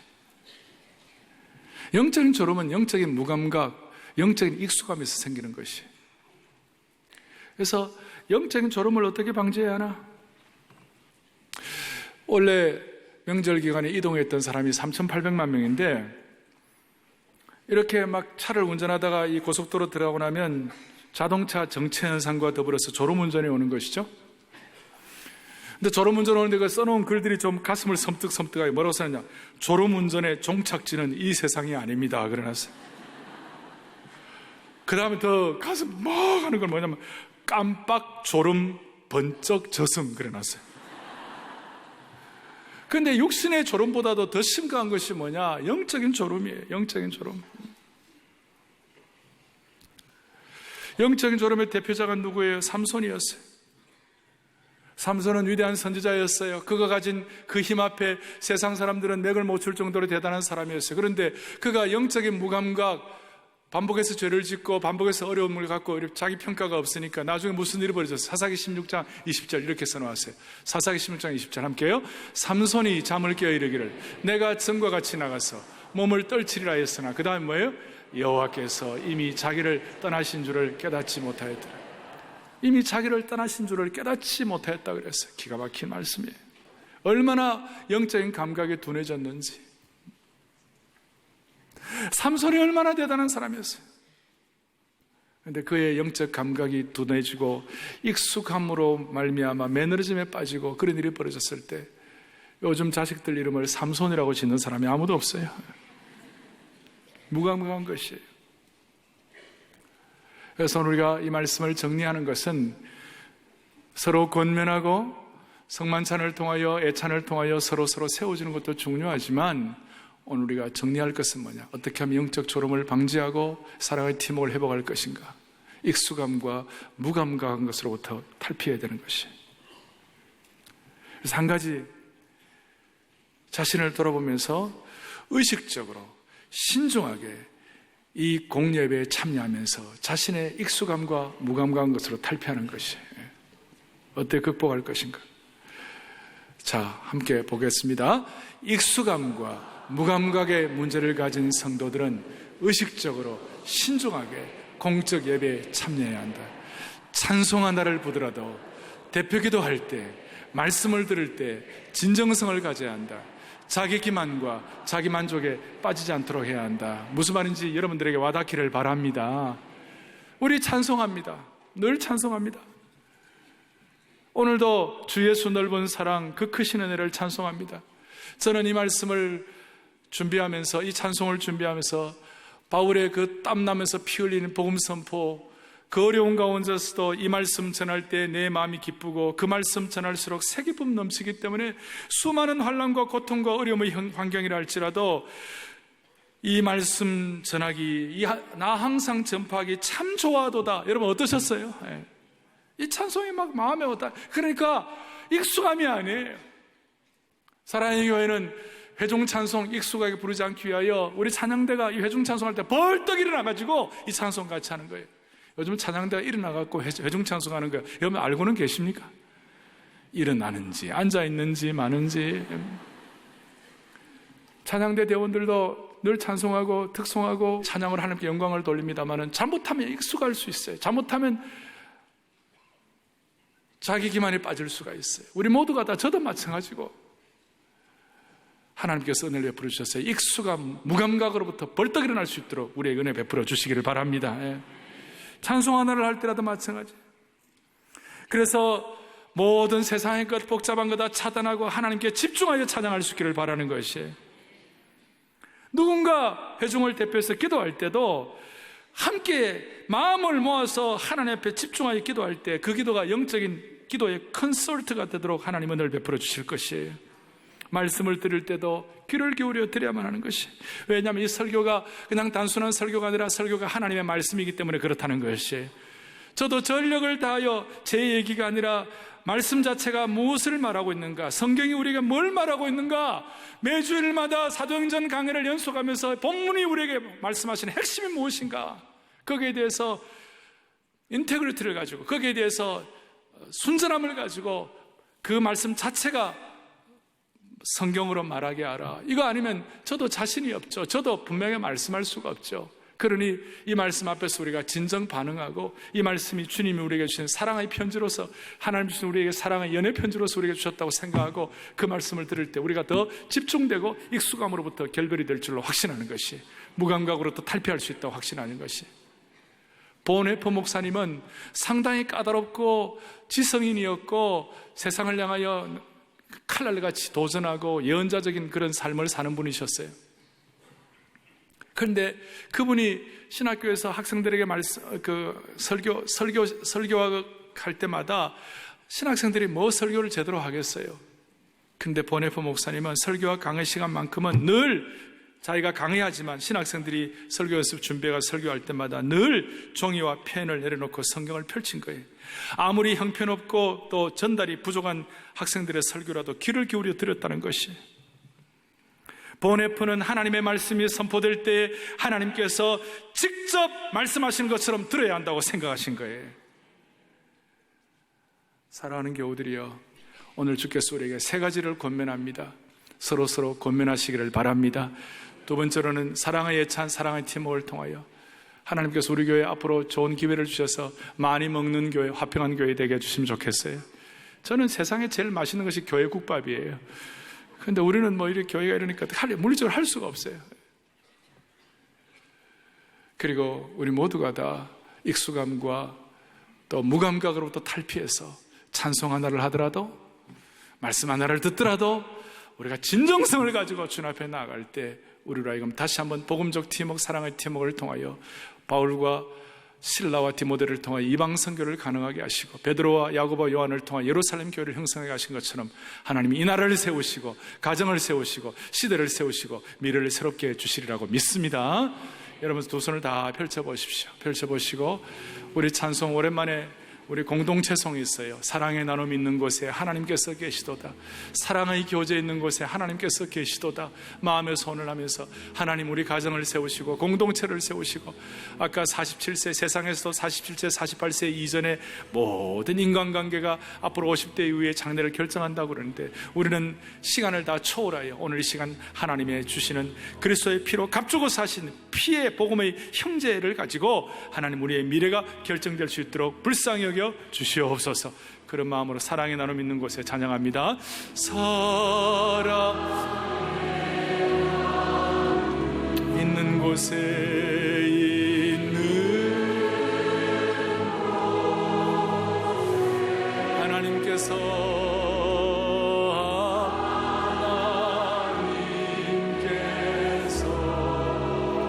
영적인 졸음은 영적인 무감각, 영적인 익숙함에서 생기는 것이에요. 그래서 영적인 졸음을 어떻게 방지해야 하나? 원래 명절 기간에 이동했던 사람이 3,800만 명인데 이렇게 막 차를 운전하다가 이 고속도로 들어가고 나면 자동차 정체 현상과 더불어서 졸음운전이 오는 것이죠. 근데 졸음운전 오는데 그 써놓은 글들이 좀 가슴을 섬뜩섬뜩하게 뭐라고 써놨냐? 졸음운전의 종착지는 이 세상이 아닙니다. 그래놨어요. 그 다음에 더 가슴 막 하는 건 뭐냐면 깜빡 졸음 번쩍 젖음 그래놨어요. 그런데 육신의 졸음보다도 더 심각한 것이 뭐냐? 영적인 졸음이에요. 영적인 졸음. 영적인 졸음의 대표자가 누구예요? 삼손이었어요. 삼손은 위대한 선지자였어요. 그가 가진 그 힘 앞에 세상 사람들은 맥을 못 출 정도로 대단한 사람이었어요. 그런데 그가 영적인 무감각, 반복해서 죄를 짓고 반복해서 어려움을 갖고 자기 평가가 없으니까 나중에 무슨 일이 벌어졌어요? 사사기 16장 20절 이렇게 써놓았어요. 사사기 16장 20절 함께요. 삼손이 잠을 깨어 이르기를 내가 전과 같이 나가서 몸을 떨치리라 했으나 그 다음에 뭐예요? 여호와께서 이미 자기를 떠나신 줄을 깨닫지 못하였더라. 이미 자기를 떠나신 줄을 깨닫지 못하였다 그랬어요. 기가 막힌 말씀이에요. 얼마나 영적인 감각이 둔해졌는지. 삼손이 얼마나 대단한 사람이었어요. 그런데 그의 영적 감각이 둔해지고 익숙함으로 말미암아 매너리즘에 빠지고 그런 일이 벌어졌을 때 요즘 자식들 이름을 삼손이라고 짓는 사람이 아무도 없어요. 무감각한 것이에요. 그래서 우리가 이 말씀을 정리하는 것은 서로 권면하고 성만찬을 통하여 애찬을 통하여 서로 세워주는 것도 중요하지만 오늘 우리가 정리할 것은 뭐냐? 어떻게 하면 영적 졸음을 방지하고 사랑의 팀워크를 회복할 것인가? 익숙함과 무감각한 것으로부터 탈피해야 되는 것이. 그래서 한 가지 자신을 돌아보면서 의식적으로 신중하게 이 공예배에 참여하면서 자신의 익숙함과 무감각한 것으로 탈피하는 것이. 어떻게 극복할 것인가? 자, 함께 보겠습니다. 익숙함과 무감각의 문제를 가진 성도들은 의식적으로 신중하게 공적 예배에 참여해야 한다. 찬송 하나를 보더라도 대표 기도할 때, 말씀을 들을 때 진정성을 가져야 한다. 자기 기만과 자기 만족에 빠지지 않도록 해야 한다. 무슨 말인지 여러분들에게 와닿기를 바랍니다. 우리 찬송합니다. 늘 찬송합니다. 오늘도 주 예수 넓은 사랑, 그 크신 은혜를 찬송합니다. 저는 이 말씀을 준비하면서, 이 찬송을 준비하면서 바울의 그 땀나면서 피 흘리는 복음 선포, 그 어려운 가운데서도 이 말씀 전할 때 내 마음이 기쁘고 그 말씀 전할수록 새 기쁨 넘치기 때문에 수많은 환난과 고통과 어려움의 환경이라 할지라도 이 말씀 전하기, 나 항상 전파하기 참 좋아하도다. 여러분 어떠셨어요? 이 찬송이 막 마음에 오다. 그러니까 익숙함이 아니에요. 사랑의 교회는 회중 찬송 익숙하게 부르지 않기 위하여 우리 찬양대가 이 회중 찬송할 때 벌떡 일어나가지고 이 찬송 같이 하는 거예요. 요즘 찬양대가 일어나갖고 회중 찬송하는 거예요. 여러분 알고는 계십니까? 일어나는지 앉아있는지 마는지. 찬양대 대원들도 늘 찬송하고 특송하고 찬양을 하나님께 영광을 돌립니다마는 잘못하면 익숙할 수 있어요. 잘못하면 자기 기만에 빠질 수가 있어요. 우리 모두가 다 저도 마찬가지고 하나님께서 은혜를 베풀어 주셨어요. 익숙함, 무감각으로부터 벌떡 일어날 수 있도록 우리에게 은혜 베풀어 주시기를 바랍니다. 찬송 하나를 할 때라도 마찬가지. 그래서 모든 세상의 것, 복잡한 것 다 차단하고 하나님께 집중하여 찬양할 수 있기를 바라는 것이에요. 누군가 회중을 대표해서 기도할 때도 함께 마음을 모아서 하나님 앞에 집중하여 기도할 때 그 기도가 영적인 기도의 컨설트가 되도록 하나님은 늘 베풀어 주실 것이에요. 말씀을 들을 때도 귀를 기울여 드려야만 하는 것이. 왜냐하면 이 설교가 그냥 단순한 설교가 아니라 설교가 하나님의 말씀이기 때문에 그렇다는 것이. 저도 전력을 다하여 제 얘기가 아니라 말씀 자체가 무엇을 말하고 있는가, 성경이 우리에게 뭘 말하고 있는가, 매주일마다 사도행전 강해를 연속하면서 본문이 우리에게 말씀하시는 핵심이 무엇인가, 거기에 대해서 인테그리티를 가지고, 거기에 대해서 순전함을 가지고 그 말씀 자체가 성경으로 말하게 하라. 이거 아니면 저도 자신이 없죠. 저도 분명히 말씀할 수가 없죠. 그러니 이 말씀 앞에서 우리가 진정 반응하고 이 말씀이 주님이 우리에게 주신 사랑의 편지로서, 하나님 주신 우리에게 사랑의 연애 편지로서 우리에게 주셨다고 생각하고 그 말씀을 들을 때 우리가 더 집중되고 익숙함으로부터 결별이 될 줄로 확신하는 것이, 무감각으로부터 탈피할 수 있다고 확신하는 것이. 본회포 목사님은 상당히 까다롭고 지성인이었고 세상을 향하여 칼날같이 도전하고 예언자적인 그런 삶을 사는 분이셨어요. 그런데 그분이 신학교에서 학생들에게 설교할 때마다 신학생들이 뭐 설교를 제대로 하겠어요? 근데 본회포 목사님은 설교와 강의 시간만큼은 늘 자기가 강의하지만 신학생들이 설교 연습 준비해가 설교할 때마다 늘 종이와 펜을 내려놓고 성경을 펼친 거예요. 아무리 형편없고 또 전달이 부족한 학생들의 설교라도 귀를 기울여 들었다는 것이, 보네프는 하나님의 말씀이 선포될 때 하나님께서 직접 말씀하시는 것처럼 들어야 한다고 생각하신 거예요. 사랑하는 교우들이여, 오늘 주께서 우리에게 세 가지를 권면합니다. 서로 권면하시기를 바랍니다. 두 번째로는 사랑의 예찬, 사랑의 팀워크를 통하여 하나님께서 우리 교회 앞으로 좋은 기회를 주셔서 많이 먹는 교회, 화평한 교회 되게 해주시면 좋겠어요. 저는 세상에 제일 맛있는 것이 교회 국밥이에요. 근데 우리는 뭐 이렇게 교회가 이러니까 물리적으로 할 수가 없어요. 그리고 우리 모두가 다 익숙함과 또 무감각으로부터 탈피해서 찬송 하나를 하더라도, 말씀 하나를 듣더라도 우리가 진정성을 가지고 주님 앞에 나아갈 때 우리로 하여금 다시 한번 복음적 팀워크, 사랑의 팀워크를 통하여 바울과 실라와 디모데를 통하여 이방 선교를 가능하게 하시고 베드로와 야고보와 요한을 통하여 예루살렘 교회를 형성하게 하신 것처럼 하나님이 이 나라를 세우시고 가정을 세우시고 시대를 세우시고 미래를 새롭게 해주시리라고 믿습니다. 여러분 두 손을 다 펼쳐보십시오. 펼쳐보시고 우리 찬송 오랜만에 우리 공동체송이 있어요. 사랑의 나눔 있는 곳에 하나님께서 계시도다. 사랑의 교제 있는 곳에 하나님께서 계시도다. 마음의 손을 하면서 하나님 우리 가정을 세우시고 공동체를 세우시고, 아까 47세 세상에서도 47세 48세 이전에 모든 인간관계가 앞으로 50대 이후에 장래를 결정한다고 그러는데, 우리는 시간을 다 초월하여 오늘 이 시간 하나님의 주시는 그리스도의 피로 값주고 사신 피의 복음의 형제를 가지고 하나님 우리의 미래가 결정될 수 있도록 불쌍히 여겨 주시옵소서. 그런 마음으로 사랑의 나눔 있는 곳에 찬양합니다. 사랑 있는 곳에 있는 하나님께서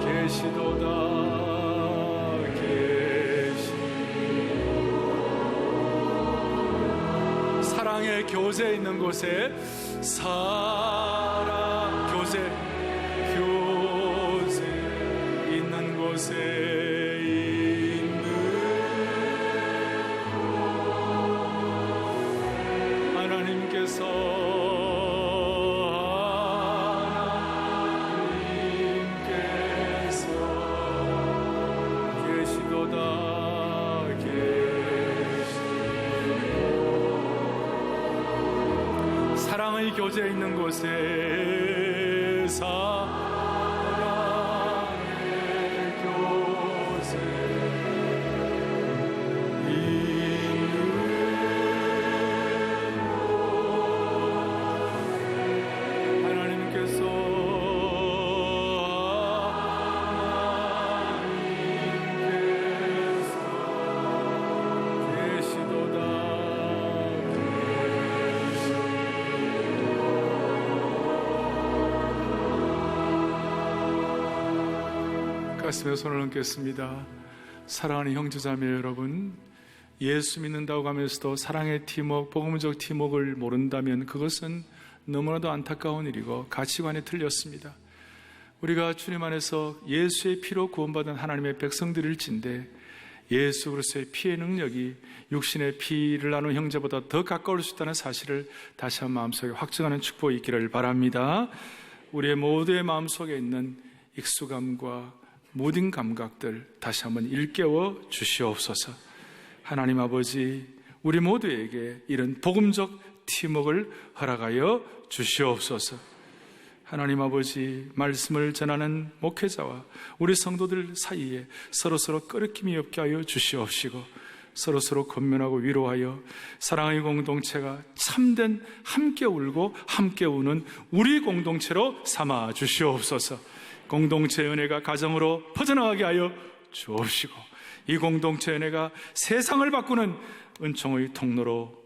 계시도다. 사랑의 교제 있는 곳에, 사랑 교제 있는 곳에 있는 하나님께서 계시도다. 사랑의 교제 있는 곳에, 사랑의 교제 있는 하나님께서 계시도다. 가슴에 손을 얹겠습니다. 사랑하는 형제자매 여러분, 예수 믿는다고 하면서도 사랑의 팀워크, 복음적 팀워크를 모른다면 그것은 너무나도 안타까운 일이고 가치관이 틀렸습니다. 우리가 주님 안에서 예수의 피로 구원받은 하나님의 백성들일진데, 예수 그리스도의 피의 능력이 육신의 피를 나눈 형제보다 더 가까울 수 있다는 사실을 다시 한번 마음속에 확증하는 축복이 있기를 바랍니다. 우리의 모두의 마음속에 있는 익숙함과 모든 감각들 다시 한번 일깨워 주시옵소서. 하나님 아버지, 우리 모두에게 이런 복음적 팀워크를 허락하여 주시옵소서. 하나님 아버지, 말씀을 전하는 목회자와 우리 성도들 사이에 서로서로 끄러김이 없게 하여 주시옵시고, 서로서로 권면하고 위로하여 사랑의 공동체가 참된 함께 울고 함께 우는 우리 공동체로 삼아 주시옵소서. 공동체 은혜가 가정으로 퍼져나가게 하여 주옵시고, 이 공동체 은혜가 세상을 바꾸는 은총의 통로로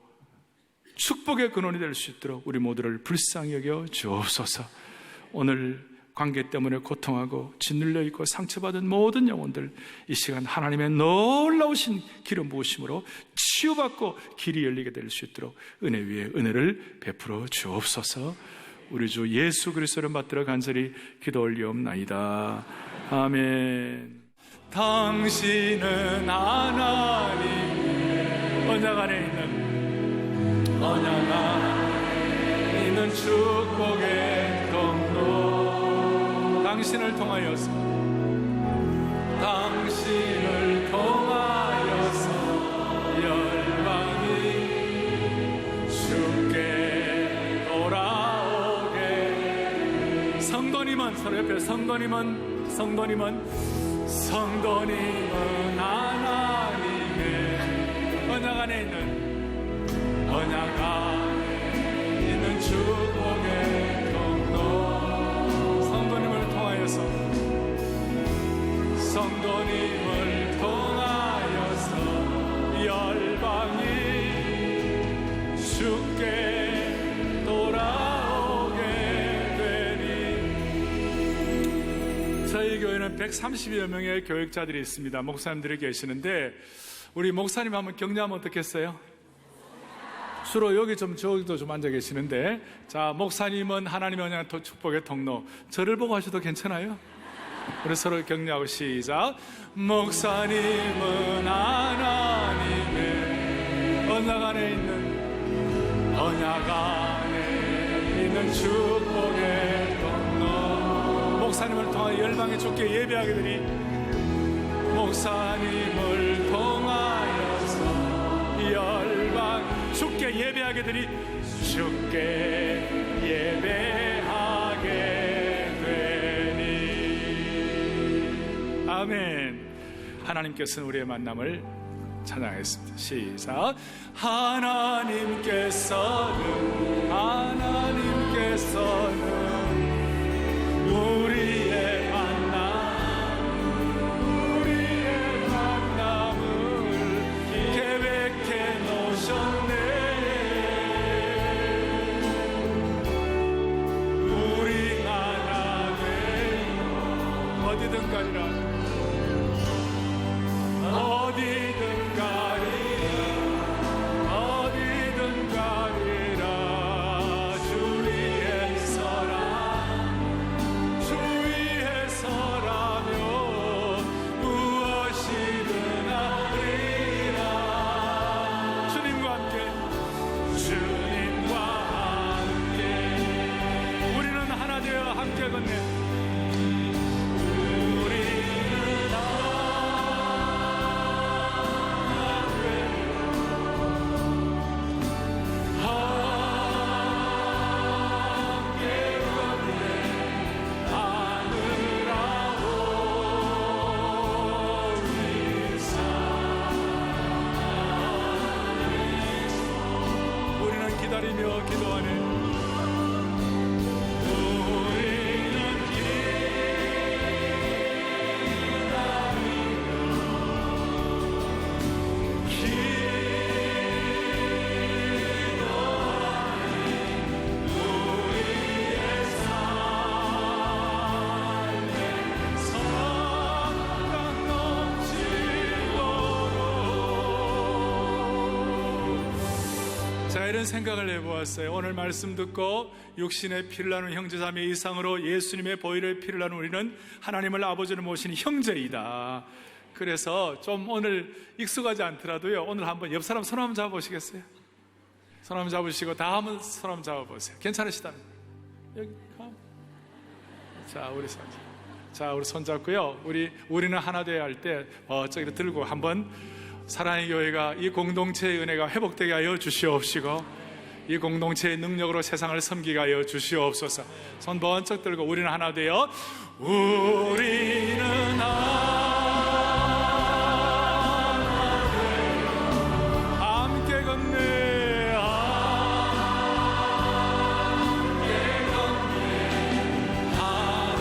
축복의 근원이 될 수 있도록 우리 모두를 불쌍히 여겨 주옵소서. 오늘 관계 때문에 고통하고 짓눌려 있고 상처받은 모든 영혼들, 이 시간 하나님의 놀라우신 기름 부으심으로 치유받고 길이 열리게 될 수 있도록 은혜 위에 은혜를 베풀어 주옵소서. 우리 주 예수 그리스도를 받들어 간절히 기도 올리옵나이다. 아멘. 당신은 하나님의 언약 안에 있는 축복의 통로, 당신을 통하여서 열방이 주께 돌아오게. 성도님은, 서로 옆에 성도님은 하나님의 언약 안에 있는 축복의 통로, 성도님을 통하여서 열방이 주께 돌아오게 되니. 저희 교회는 130여 명의 교육자들이 있습니다. 목사님들이 계시는데 우리 목사님 한번 격려하면 어떻겠어요? 주로 여기 저기도 좀 앉아 계시는데, 자, 목사님은 하나님의 언약 축복의 통로, 저를 보고 하셔도 괜찮아요? 우리 서로 격려하고 시작. 목사님은 하나님의 언약 안에 있는 축복의 통로, 목사님을 통하여 열방의 주께 예배하게 되니, 목사님을 통하여서 열방 주께 예배하게 되니, 주께 예배하게 되니. 아멘. 하나님께서는 우리의 만남을 찬양하겠습니다. 시작. 하나님께서는 우리의 만남을 계획해 놓으셨네. 우리 하나 되어 어디든 가리라, 주위에 서라며 무엇이든 하리라. 주님과 함께 우리는 하나 되어 함께 걷네. 기다리며 기도하네. 우리는 우리의 삶에 성강 넘치도록. 자, 이런 생각을 해보았어요. 오늘 말씀 듣고 육신의 피를 나눈 형제자매 이상으로 예수님의 보혈의 피를 나눈 우리는 하나님을 아버지로 모신 형제이다. 그래서 좀 오늘 익숙하지 않더라도요, 오늘 한번 옆 사람 손 한번 잡아보시겠어요? 손 한번 잡으시고 다 한번 손 한번 잡아보세요. 괜찮으시다면 여기 가. 자, 우리 손. 자, 우리 손 잡고요. 우리는 하나 되어야 할 때 저기를 들고 한번 사랑의 교회가 이 공동체의 은혜가 회복되게 하여 주시옵시고, 이 공동체의 능력으로 세상을 섬기게 하여 주시옵소서. 손 번쩍 들고 우리는 하나 되어 우리는 하나 되어 함께 걷네. 함께 걷네. 하늘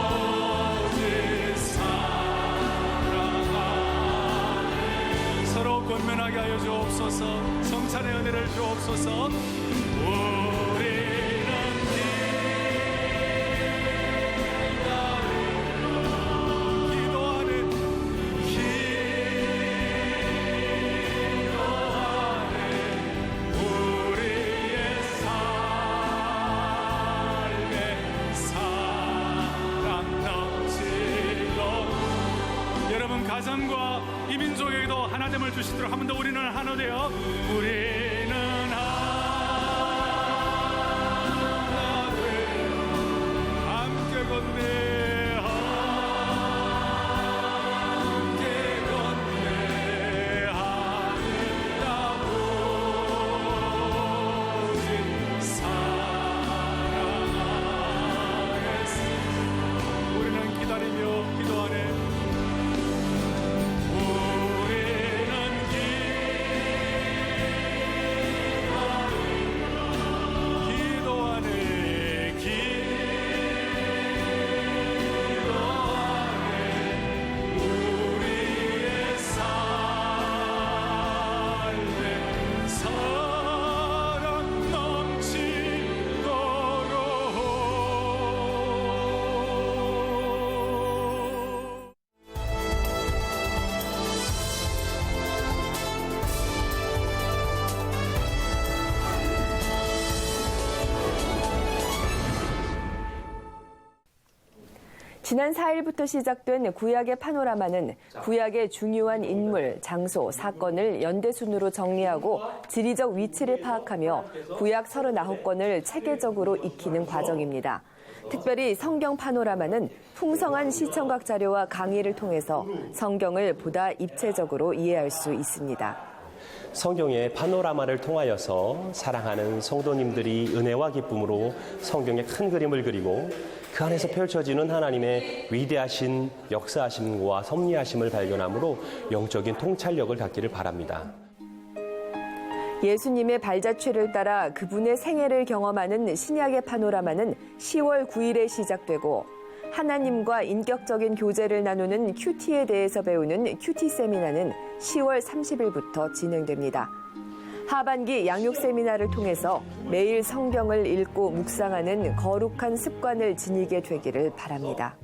아버지 사랑하네. 서로 권면하게 하여 주옵소서. 성찬의 은혜를 주옵소서. 우리의 삶 영과 이 민족에게도 하나됨을 주시도록 한 번 더 우리는 하나 되어 우리는 하나 되어 함께 건네하리라. 지난 4일부터 시작된 구약의 파노라마는 구약의 중요한 인물, 장소, 사건을 연대순으로 정리하고 지리적 위치를 파악하며 구약 39권을 체계적으로 익히는 과정입니다. 특별히 성경 파노라마는 풍성한 시청각 자료와 강의를 통해서 성경을 보다 입체적으로 이해할 수 있습니다. 성경의 파노라마를 통하여서 사랑하는 성도님들이 은혜와 기쁨으로 성경의 큰 그림을 그리고 그 안에서 펼쳐지는 하나님의 위대하신 역사하심과 섭리하심을 발견함으로 영적인 통찰력을 갖기를 바랍니다. 예수님의 발자취를 따라 그분의 생애를 경험하는 신약의 파노라마는 10월 9일에 시작되고 하나님과 인격적인 교제를 나누는 큐티에 대해서 배우는 큐티 세미나는 10월 30일부터 진행됩니다. 하반기 양육 세미나를 통해서 매일 성경을 읽고 묵상하는 거룩한 습관을 지니게 되기를 바랍니다.